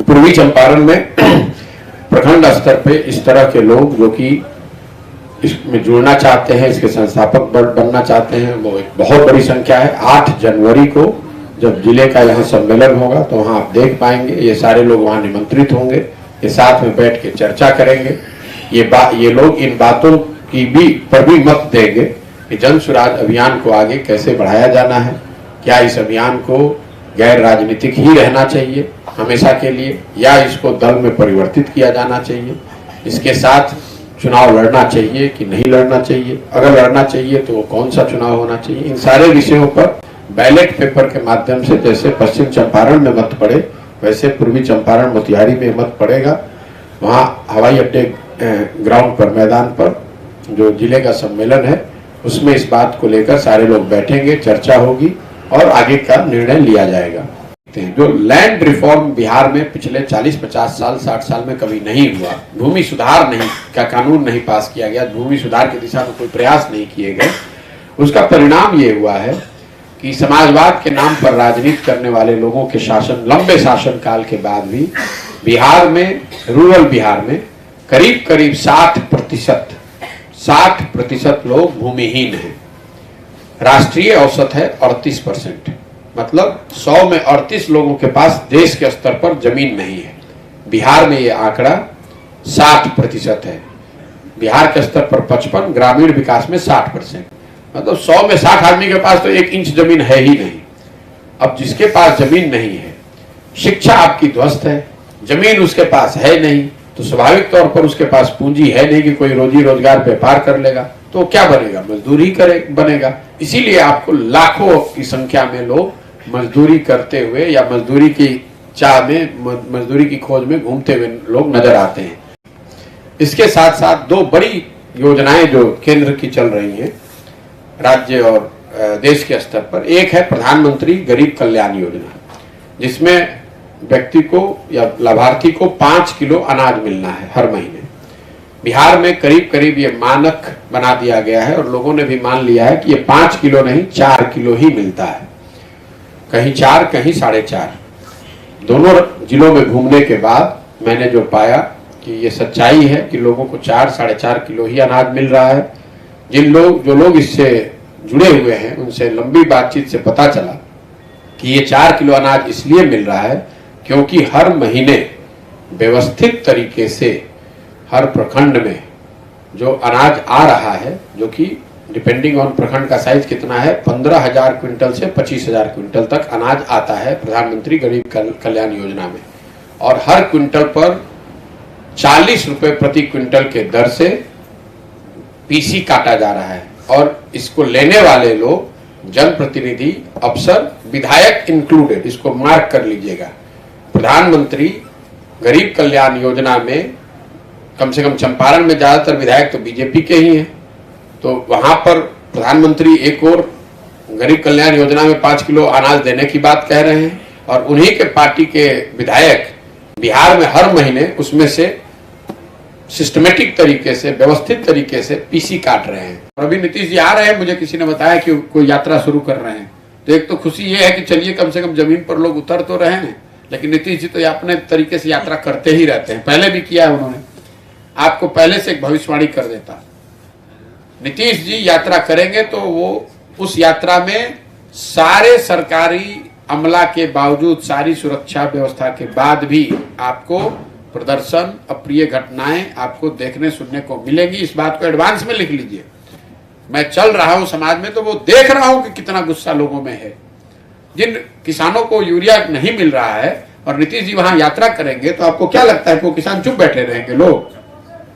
पूर्वी चंपारण में प्रखंड स्तर पे इस तरह के लोग जो कि इसमें जुड़ना चाहते हैं, इसके संस्थापक बनना चाहते हैं, वो एक बहुत बड़ी संख्या है। 8 जनवरी को जब जिले का यहाँ सम्मेलन होगा तो वहाँ आप देख पाएंगे, ये सारे लोग वहाँ निमंत्रित होंगे, ये साथ में बैठ के चर्चा करेंगे। ये लोग इन बातों की पर भी मत देंगे कि जन स्वराज अभियान को आगे कैसे बढ़ाया जाना है, क्या इस अभियान को गैर राजनीतिक ही रहना चाहिए हमेशा के लिए, या इसको दल में परिवर्तित किया जाना चाहिए, इसके साथ चुनाव लड़ना चाहिए कि नहीं लड़ना चाहिए, अगर लड़ना चाहिए तो वो कौन सा चुनाव होना चाहिए। इन सारे विषयों पर बैलेट पेपर के माध्यम से जैसे पश्चिम चंपारण में मत पड़े वैसे पूर्वी चंपारण मोतिहारी में मत पड़ेगा। वहाँ हवाई अड्डे ग्राउंड पर, मैदान पर जो जिले का सम्मेलन है उसमें इस बात को लेकर सारे लोग बैठेंगे, चर्चा होगी और आगे का निर्णय लिया जाएगा। जो लैंड रिफॉर्म बिहार में पिछले 40-50 साल 60 साल में कभी नहीं हुआ, भूमि सुधार नहीं का कानून नहीं पास किया गया, भूमि सुधार की दिशा में कोई प्रयास नहीं किए गए, उसका परिणाम ये हुआ है कि समाजवाद के नाम पर राजनीति करने वाले लोगों के शासन, लंबे शासन काल के बाद भी बिहार में, रूरल बिहार में करीब करीब 60% लोग भूमिहीन हैं। राष्ट्रीय औसत है 38%, मतलब 100 में 38 लोगों के पास देश के स्तर पर जमीन नहीं है। बिहार में ये आंकड़ा 60% है, बिहार के स्तर पर 55, ग्रामीण विकास में 60%, मतलब 100 में 60 आदमी के पास तो 1 इंच जमीन है ही नहीं। अब जिसके पास जमीन नहीं है, शिक्षा आपकी ध्वस्त है, जमीन उसके पास है नहीं, तो स्वाभाविक तौर पर उसके पास पूंजी है नहीं कि कोई रोजी रोजगार व्यापार कर लेगा, तो क्या बनेगा, मजदूरी बनेगा। इसीलिए आपको लाखों की संख्या में लोग मजदूरी करते हुए या मजदूरी की चाह में, मजदूरी की खोज में घूमते हुए लोग नजर आते हैं। इसके साथ साथ 2 बड़ी योजनाएं जो केंद्र की चल रही हैं राज्य और देश के स्तर पर, एक है प्रधानमंत्री गरीब कल्याण योजना, जिसमें व्यक्ति को या लाभार्थी को 5 किलो अनाज मिलना है हर महीने। बिहार में करीब करीब ये मानक बना दिया गया है और लोगों ने भी मान लिया है कि ये 5 किलो नहीं 4 किलो ही मिलता है, कहीं 4 कहीं 4.5। दोनों जिलों में घूमने के बाद मैंने जो पाया कि ये सच्चाई है कि लोगों को 4-4.5 किलो ही अनाज मिल रहा है। जो लोग इससे जुड़े हुए हैं उनसे लंबी बातचीत से पता चला कि ये 4 किलो अनाज इसलिए मिल रहा है क्योंकि हर महीने व्यवस्थित तरीके से हर प्रखंड में जो अनाज आ रहा है, जो कि डिपेंडिंग ऑन प्रखंड का साइज कितना है, 15,000 क्विंटल से 25,000 क्विंटल तक अनाज आता है प्रधानमंत्री गरीब कल्याण योजना में, और हर क्विंटल पर 40 रुपए प्रति क्विंटल के दर से पीसी काटा जा रहा है। और इसको लेने वाले लोग जनप्रतिनिधि, अफसर, विधायक इंक्लूडेड, इसको मार्क कर लीजिएगा। प्रधानमंत्री गरीब कल्याण योजना में कम से कम चंपारण में ज्यादातर विधायक तो बीजेपी के ही हैं, तो वहां पर प्रधानमंत्री एक और गरीब कल्याण योजना में 5 किलो अनाज देने की बात कह रहे हैं और उन्हीं के पार्टी के विधायक बिहार में हर महीने उसमें से सिस्टमेटिक तरीके से, व्यवस्थित तरीके से पीसी काट रहे हैं। और अभी नीतीश जी आ रहे हैं, मुझे किसी ने बताया कि कोई यात्रा शुरू कर रहे हैं, तो एक तो खुशी ये है कि चलिए कम से कम जमीन पर लोग उतर तो रहे हैं, लेकिन नीतीश जी तो अपने तरीके से यात्रा करते ही रहते हैं, पहले भी किया है उन्होंने। आपको पहले से एक भविष्यवाणी कर देता, नीतीश जी यात्रा करेंगे तो वो उस यात्रा में सारे सरकारी अमला के बावजूद, सारी सुरक्षा व्यवस्था के बाद भी आपको प्रदर्शन, अप्रिय घटनाएं आपको देखने सुनने को मिलेगी। इस बात को एडवांस में लिख लीजिए। मैं चल रहा हूं समाज में तो वो देख रहा हूं कि कितना गुस्सा लोगों में है। जिन किसानों को यूरिया नहीं मिल रहा है और नीतीश जी वहां यात्रा करेंगे तो आपको क्या लगता है कि वो किसान चुप बैठे रहेंगे? लोग